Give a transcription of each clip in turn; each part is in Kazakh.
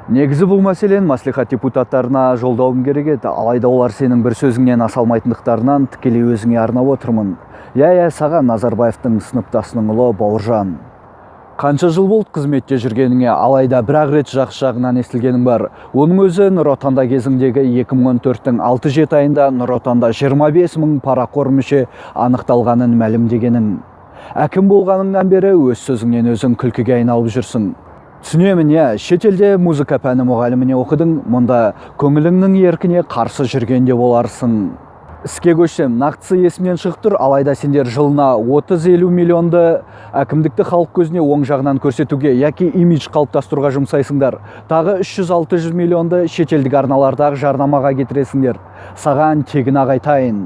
Негізі бұл мәселен маслихат депутаттарына жолдауым керек еді, алайда олар сенің бір сөзіңнен аса алмайтындықтарынан тікелей өзіңе арнап отырмын. Саған Назарбаевтың сыныптасының ұлы Бауыржан. Қанша жыл болды қызметте жүргеніңе, алайда бір-ақ рет жақсы жағынан естілгенің бар. Оның өзі Нұр Отанда кезіңдегі 2014-тің 6-7 айында Нұр Отанда 25 мың парақор мүше анықталғанын мәлімдегенің. Әкім болғаныңнан бері өз сөзіңнен өзің күлкіге айналып жүрсің. Түсінемін, шетелде музыка пәні мұғаліміне оқыдың, мұнда көңіліңнің еркіне қарсы жүргенде боларсың. Іске көшсем, нақтысы есімнен шығып тұр, алайда сендер жылына 30-50 миллионды әкімдікті халық көзіне оң жағынан көрсетуге, яки имидж қалыптастыруға жұмсайсыңдар. Тағы 300-600 миллионды шетелдік арналардағы жарнамаға кетіресіңдер. Саған тегін ағайтайын.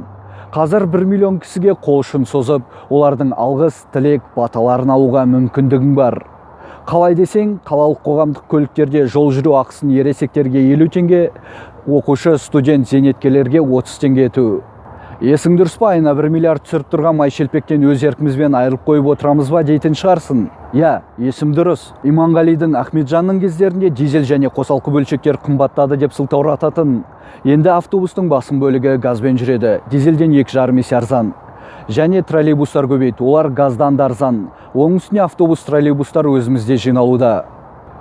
Қазір 1 миллион кісіге қол ұшын созып, олардың алғыс, тілек, баталарын алуға мүмкіндігің бар. Қалай десең, қалалық қоғамдық көліктерде жол жүру ақысын ересектерге 50 теңге, оқушы, студент, зейнеткерлерге 30 теңге ету. Есің дұрыс па, айына 1 миллиард түсіріп тұрған майшелпектен өз еркімізбен айырып қойып отырамыз ба дейтін шығарсың. Есім дұрыс. Иманғалидың, Ахметжанның кездерінде дизель және қосалқы бөлшектер қымбаттады деп сылтаурататын. Енді автобустың басым бөлігі газбен жүреді. Дизельден 2,5 есе арзан. Және троллейбустар көбейді, олар газдан да арзан. Оның үстіне автобус, троллейбустар өзімізде жиналуда.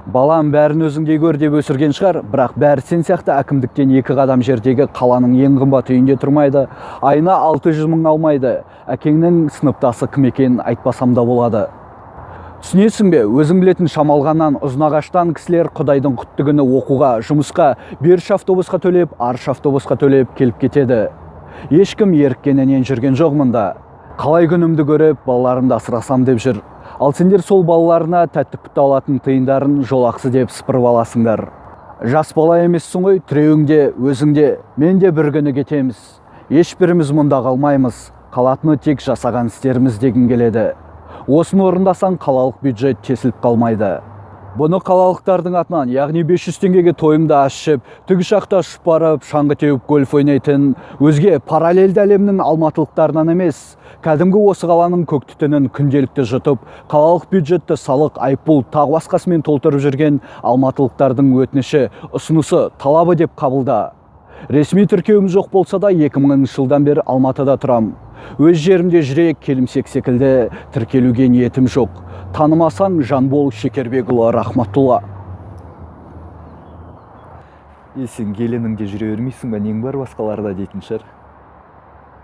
Балам бәрін өзіңдей көр деп өсірген шығар, бірақ бәрі сен сияқты әкімдіктен 2 қадам жердегі қаланың ең қымбат үйінде тұрмайды. Айына 600 мың алмайды. Әкеңнің сыныптасы кім екенін айтпасам да болады. Түсінесің бе, өзің білетін Шамалғаннан, Ұзынағаштан кісілер Құдайдың құтты күні оқуға, жұмысқа, беріш автобусқа төлеп, арш автобусқа төлеп келіп кетеді. Ешкім еріккенінен жүрген жоқ мұнда. Қалай күнімді көріп, балаларымды асырасам деп жүр. Ал сендер сол балаларына тәтті пұтты алатын тиындарын жолақсы деп сыпырып аласыңдар. Жас бала емессің ғой, тіреуіңде, өзіңде, мен де бір күні кетеміз. Ешбіріміз мұнда қалмаймыз. Қалатыны тек жасаған істеріміз дегім келеді. Осыны орындасаң қалалық бюджет тесіліп қалмайды. Бұны қалалықтардың атынан, яғни 500 теңгеге тойымды ашып, тікұшақта ұшып барып, шаңғы теуіп гольф ойнайтын, өзге параллельді әлемнің алматылықтарынан емес, кәдімгі осы қаланың көк түтінін күнделікті жұтып, қалалық бюджетті салық, айыппұл, тағы басқасымен толтырып жүрген алматылықтардың өтініші, ұсынысы, талабы деп қабылда. Ресми тіркеуім жоқ болса да 2000 жылдан бері Алматыда тұрам. Өз жерімде жүрек, келімсек секілді тіркелуге ниетім жоқ. Танымасаң Жанбол Шекербекұлы Рахматулла. Сен келініңде жүре бермейсің ба, нең бар басқаларда дейтін шығар.